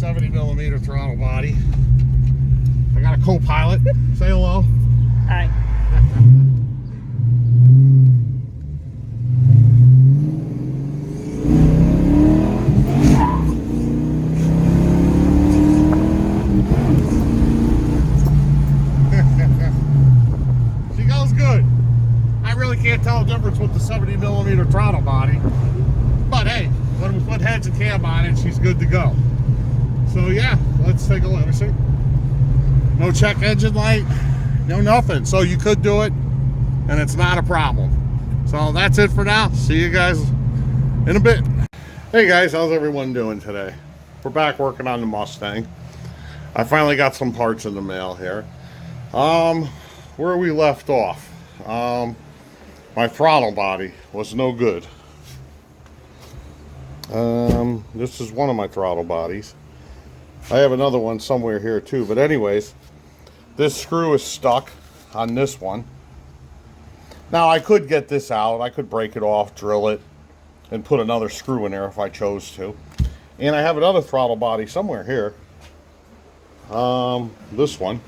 70mm throttle body. I got a co-pilot. Say hello. Hi. She goes good. I really can't tell the difference with the 70mm throttle body. But hey, when we put heads and cam on it, she's good to go. So yeah, let's take a look. Let me see. No check engine light, no nothing. So you could do it, and it's not a problem. So that's it for now. See you guys in a bit. Hey guys, how's everyone doing today? We're back working on the Mustang. I finally got some parts in the mail here. Where we left off, my throttle body was no good. This is one of my throttle bodies. I have another one somewhere here too, but anyways, this screw is stuck on this one. Now I could get this out, I could break it off, drill it, and put another screw in there if I chose to. And I have another throttle body somewhere here. This one,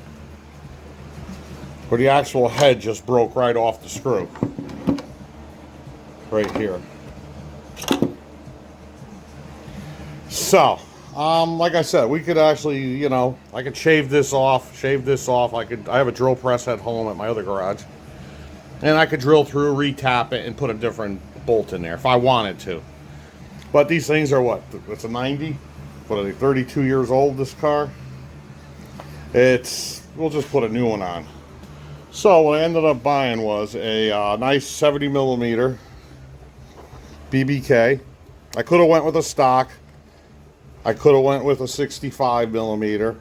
where the actual head just broke right off the screw. Right here. So, like I said, we could actually, you know, I could shave this off. I have a drill press at home at my other garage. And I could drill through, retap it, and put a different bolt in there if I wanted to. But these things are what? It's a 90? What are they, 32 years old, this car? We'll just put a new one on. So what I ended up buying was a nice 70mm BBK. I could have went with a stock. I could have went with a 65mm.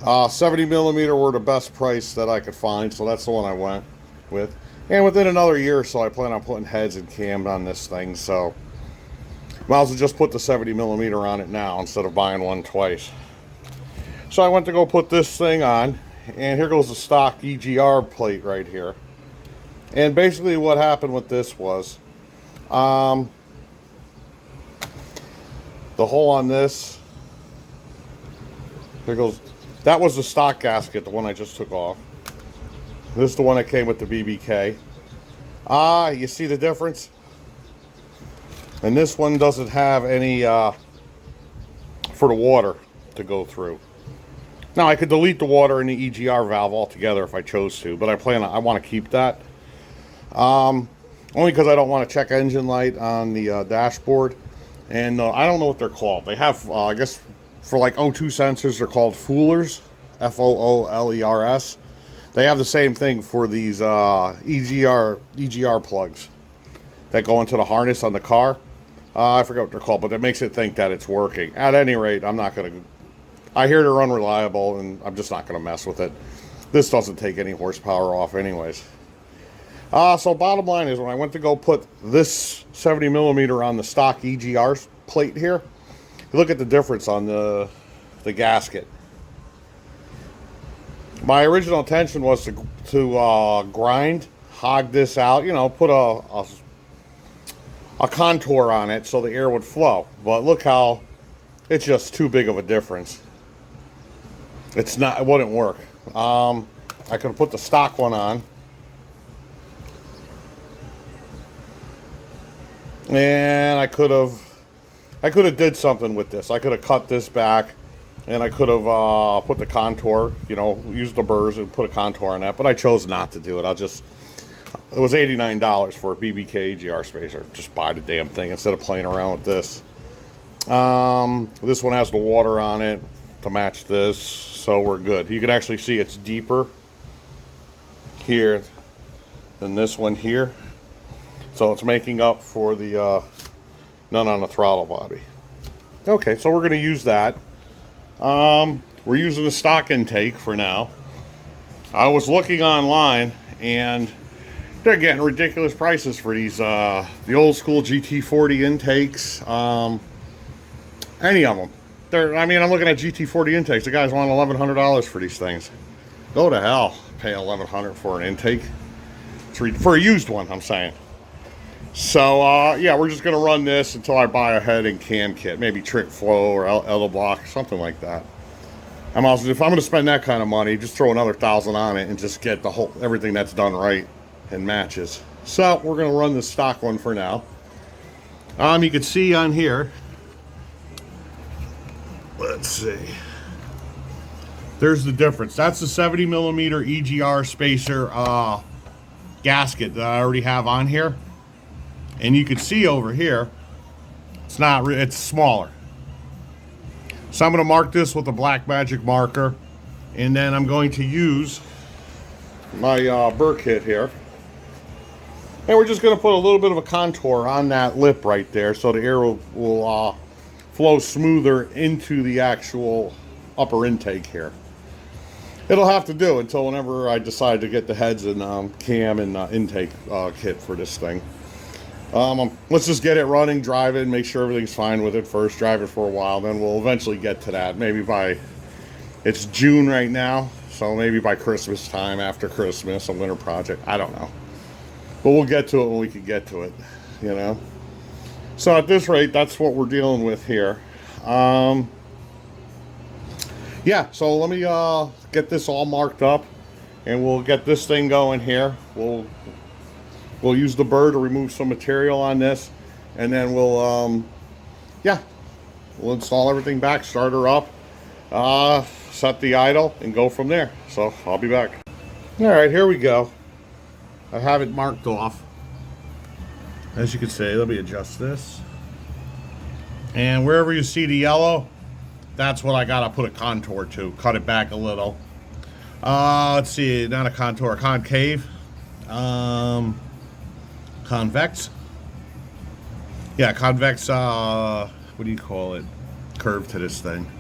70mm were the best price that I could find, so that's the one I went with. And within another year or so, I plan on putting heads and cam on this thing, so might as well just put the 70mm on it now instead of buying one twice. So I went to go put this thing on, and here goes the stock Egr plate right here. And basically what happened with this was, the hole on this, there goes, that was the stock gasket, the one I just took off. This is the one that came with the BBK. You see the difference? And this one doesn't have any for the water to go through. Now I could delete the water in the Egr valve altogether if I chose to, but I want to keep that. Only because I don't want to check engine light on the dashboard. And I don't know what they're called. They have, I guess, for like O2 sensors, they're called foolers, F-O-O-L-E-R-S. They have the same thing for these EGR plugs that go into the harness on the car. I forget what they're called, but that makes it think that it's working. At any rate, I'm not going to... I hear they're unreliable, and I'm just not going to mess with it. This doesn't take any horsepower off anyways. So bottom line is, when I went to go put this 70mm on the stock Egr plate here, look at the difference on the gasket. My original intention was to grind, hog this out, you know, put a contour on it so the air would flow. But look how it's just too big of a difference. It wouldn't work. I could have put the stock one on. And I could have did something with this. I could have cut this back, and I could have put the contour, you know, used the burrs and put a contour on that. But I chose not to do it. It was $89 for a BBK Egr spacer. Just buy the damn thing instead of playing around with this. This one has the water on it to match this, so we're good. You can actually see it's deeper here than this one here. So it's making up for the none on the throttle body. Okay, so we're going to use that. We're using the stock intake for now. I was looking online, and they're getting ridiculous prices for these, the old school GT40 intakes. Any of them. I'm looking at GT40 intakes. The guys want $1,100 for these things. Go to hell. Pay $1,100 for an intake. For a used one, I'm saying. So yeah, we're just gonna run this until I buy a head and cam kit, maybe trick flow or L block, something like that. If I'm gonna spend that kind of money, just throw another 1,000 on it and just get the whole everything that's done right and matches. So we're gonna run the stock one for now. You can see on here. Let's see. There's the difference. That's the 70mm EGR spacer gasket that I already have on here. And you can see over here, it's smaller. So I'm going to mark this with a black magic marker, and then I'm going to use my burr kit here. And we're just going to put a little bit of a contour on that lip right there so the air will flow smoother into the actual upper intake here. It'll have to do until whenever I decide to get the heads and cam and intake kit for this thing. Let's just get it running, drive it, make sure everything's fine with it first, drive it for a while, then we'll eventually get to that. Maybe it's June right now, so maybe by Christmas time, after Christmas, a winter project, I don't know. But we'll get to it when we can get to it, you know. So at this rate, that's what we're dealing with here. Yeah, so let me get this all marked up, and we'll get this thing going here. We'll use the burr to remove some material on this, and then we'll install everything back, start her up, set the idle, and go from there. So I'll be back. All right, here we go. I have it marked off. As you can see, let me adjust this. And wherever you see the yellow, that's what I gotta put a contour to, cut it back a little. Let's see, not a contour, concave. Convex. Yeah, convex, what do you call it? Curve to this thing.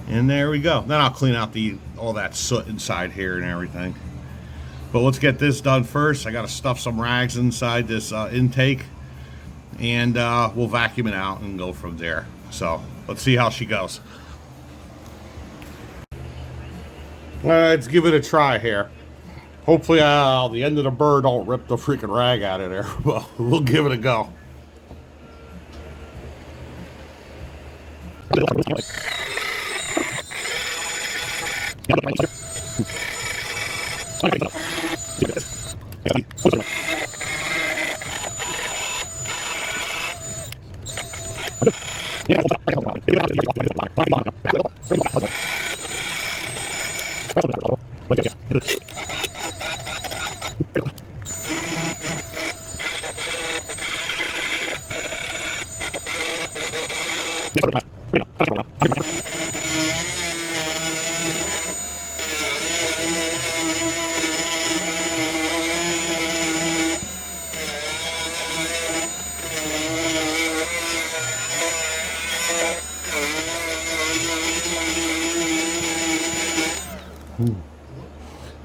And there we go. Then I'll clean out all that soot inside here and everything. But let's get this done first. I gotta stuff some rags inside this intake, and we'll vacuum it out and go from there. So let's see how she goes. Let's give it a try here. Hopefully the end of the burr don't rip the freaking rag out of there. Well, we'll give it a go.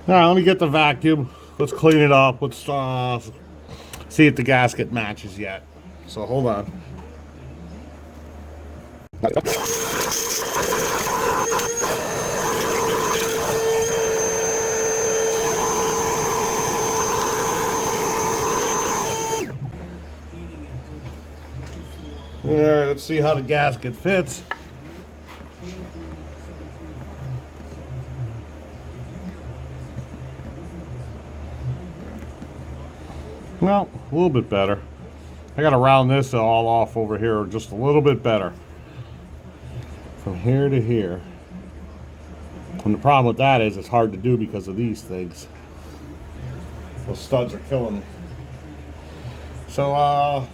All right, let me get the vacuum. Let's clean it up. Let's see if the gasket matches yet. So hold on. All right, let's see how the gasket fits. Well, a little bit better. I gotta round this all off over here just a little bit better. From here to here. And the problem with that is it's hard to do because of these things. Those studs are killing me. So,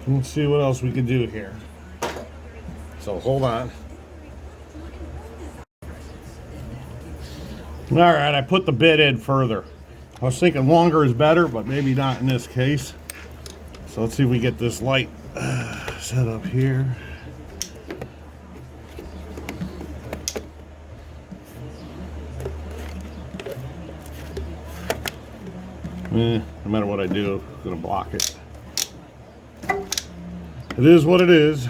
let's see what else we can do here. So hold on. All right, I put the bit in further. I was thinking longer is better, but maybe not in this case. So let's see if we get this light set up here. No matter what I do, I'm gonna block it. It is what it is.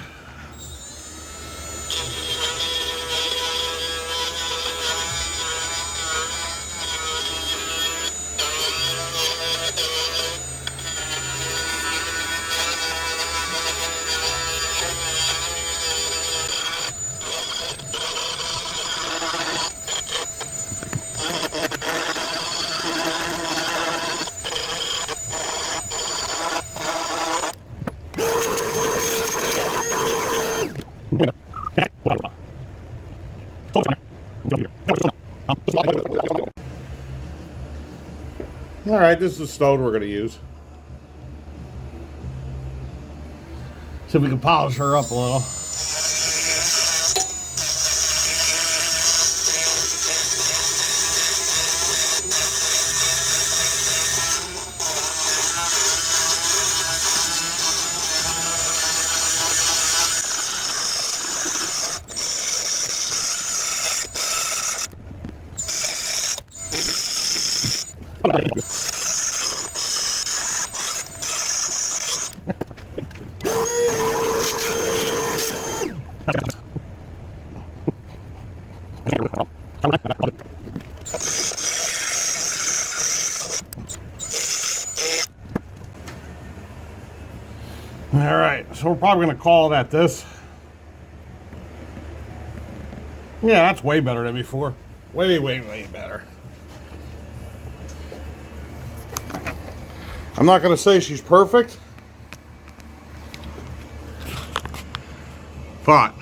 All right, this is the stone we're going to use. See if we can polish her up a little. All right, so we're probably going to call it at this. Yeah, that's way better than before. Way, way, way better. I'm not going to say she's perfect, but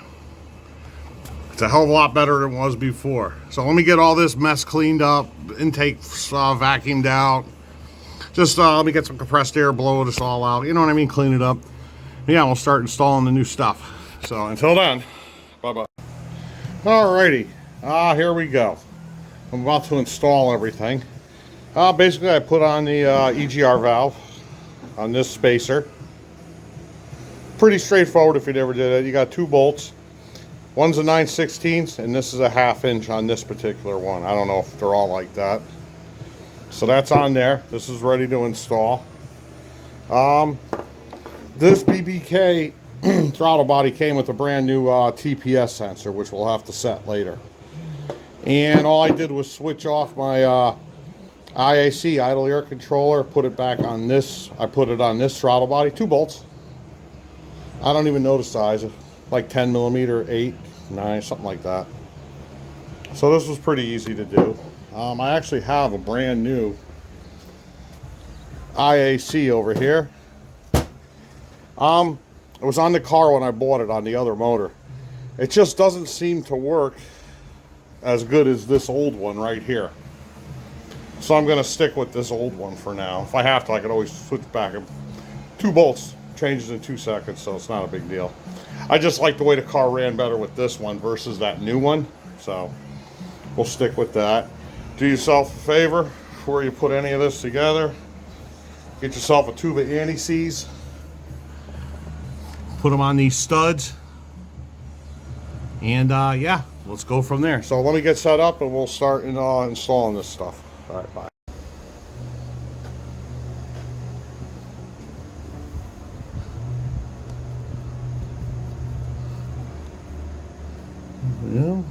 it's a hell of a lot better than it was before. So let me get all this mess cleaned up, intake vacuumed out. Just let me get some compressed air, blow this all out. You know what I mean? Clean it up. Yeah, we'll start installing the new stuff. So until then, bye-bye. Alrighty, here we go. I'm about to install everything. Basically, I put on the EGR valve on this spacer. Pretty straightforward if you never did it. You got 2 bolts. One's a 9/16 and this is a 1/2 inch on this particular one. I don't know if they're all like that. So that's on there. This is ready to install. This BBK throttle body came with a brand new TPS sensor, which we'll have to set later. And all I did was switch off my IAC, idle air controller, put it back on this. I put it on this throttle body, 2 bolts. I don't even know the size, like 10mm, 8, 9, something like that. So this was pretty easy to do. I actually have a brand new IAC over here. It was on the car when I bought it on the other motor. It just doesn't seem to work as good as this old one right here. So I'm going to stick with this old one for now. If I have to, I can always switch back. 2 bolts changes in 2 seconds, so it's not a big deal. I just like the way the car ran better with this one versus that new one. So we'll stick with that. Do yourself a favor before you put any of this together. Get yourself a tube of anti-seize. Put them on these studs. And yeah, let's go from there. So let me get set up and we'll start installing this stuff. All right, bye. Yeah.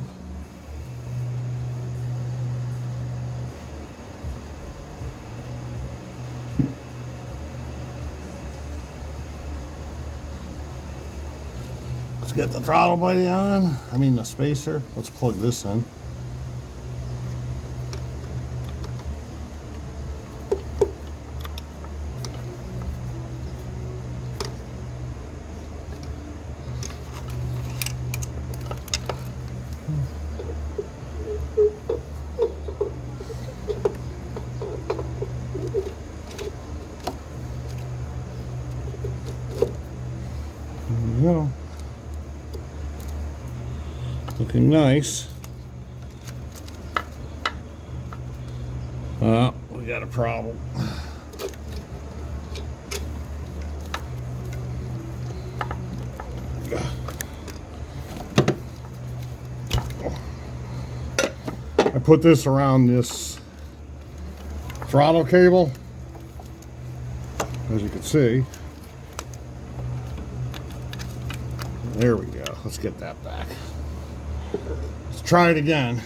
Let's get the throttle body on. I mean the spacer. Let's plug this in. There we go. Looking nice. We got a problem. I put this around this throttle cable, as you can see. There we go. Let's get that back. Let's try it again.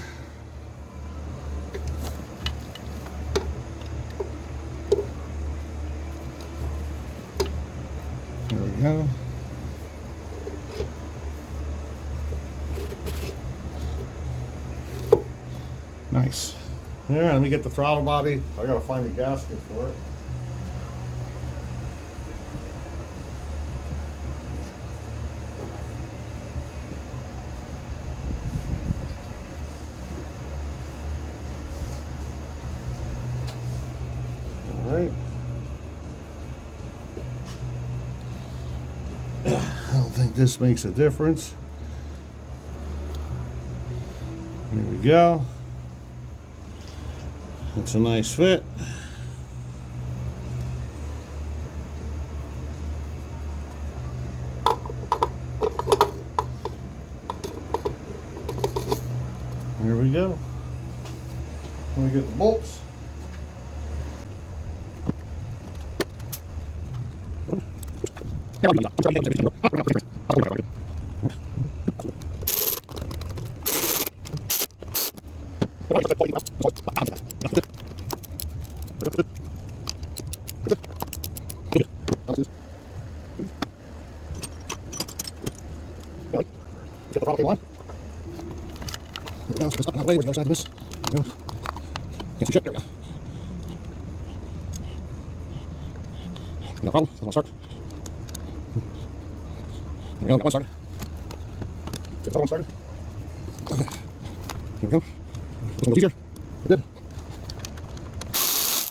There we go. Nice. Yeah, let me get the throttle body. I gotta find the gasket for it. this makes a difference. There we go. It's a nice fit. There we go. Let me get the bolts. Where's the other side of this? Can't see shit. There we go. No problem. I'll start. There we go. Got one started. Get the other one started. Okay. Here we go. This one goes easier. It did.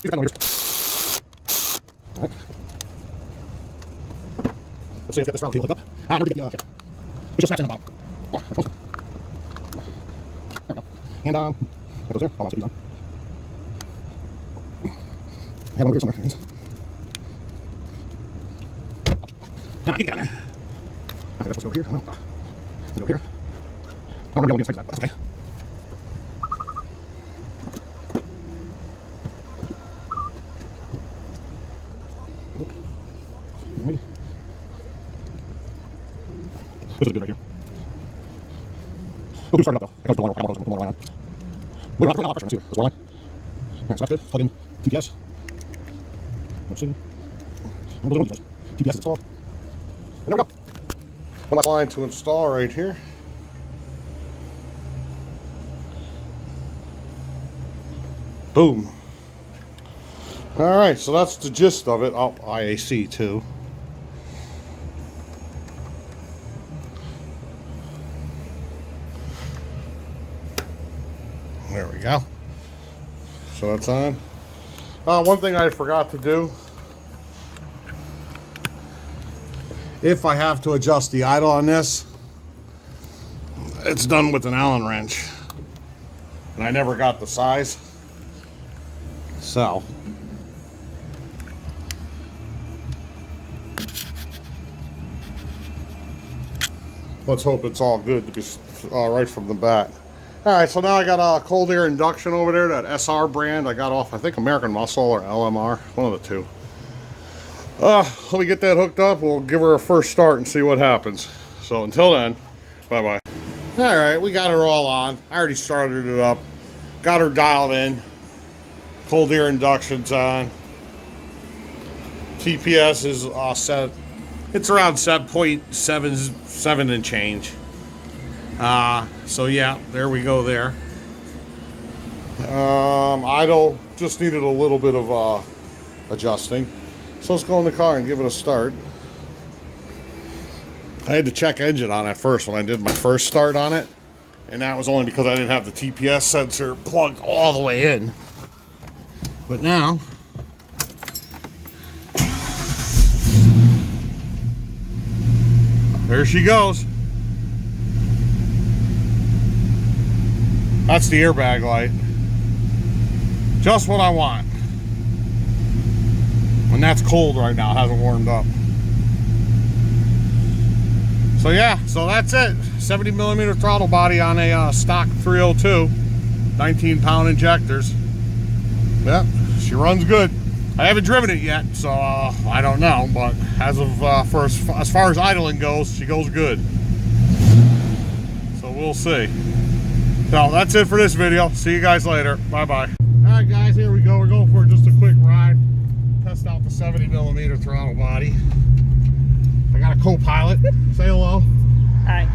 He's got no here. Alright. Let's see if I get this round cable hooked up. Never get the okay. We just snapped in the bottom. Oh, that's close. There we go. And that goes there. Hold on, so he's on. I have one here somewhere. Now, get down there. I think that's what's over here. It's over here. Oh, we're going to get that. That's okay. This is good right here. We'll do start it up though. I got the line on. We're not pressure. Let's see. This line. Alright, so that's good. Plug in TPS. Let's see. TPS is installed. And there we go. One last line to install right here. Boom. Alright, so that's the gist of it. Oh, IAC too. There we go. So that's on. One thing I forgot to do. If I have to adjust the idle on this, it's done with an Allen wrench. And I never got the size. So. Let's hope it's all good to be right from the bat. Alright, so now I got a cold air induction over there, that SR brand I got off, I think, American Muscle or LMR, one of the two. Let me get that hooked up, we'll give her a first start and see what happens. So until then, bye-bye. Alright, we got her all on. I already started it up. Got her dialed in. Cold air induction's on. TPS is set. It's around 7.77 and change. So yeah, there we go there. Idle just needed a little bit of adjusting. So let's go in the car and give it a start. I had to check engine on it first when I did my first start on it. And that was only because I didn't have the TPS sensor plugged all the way in. But now, there she goes. That's the airbag light. Just what I want. And that's cold right now, it hasn't warmed up. So yeah, so that's it. 70mm throttle body on a stock 302. 19-pound injectors. Yep, she runs good. I haven't driven it yet, so I don't know, but as of as far as idling goes, she goes good. So we'll see. So that's it for this video. See you guys later. Bye-bye. Alright guys, here we go. We're going for just a quick ride. Test out the 70mm throttle body. I got a co-pilot. Say hello. Hi.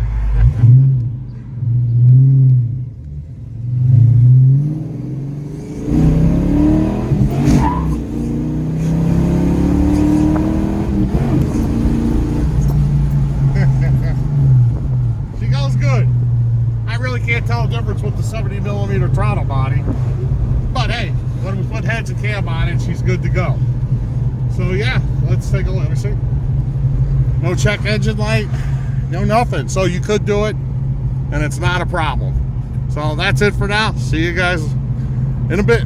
She goes good. I really can't tell the difference with the 70mm throttle body. But hey, when we put heads and cam on it, she's good to go. So yeah, let's take a look. Let me see. No check engine light. know, nothing. So you could do it, and it's not a problem. So that's it for now. See you guys in a bit.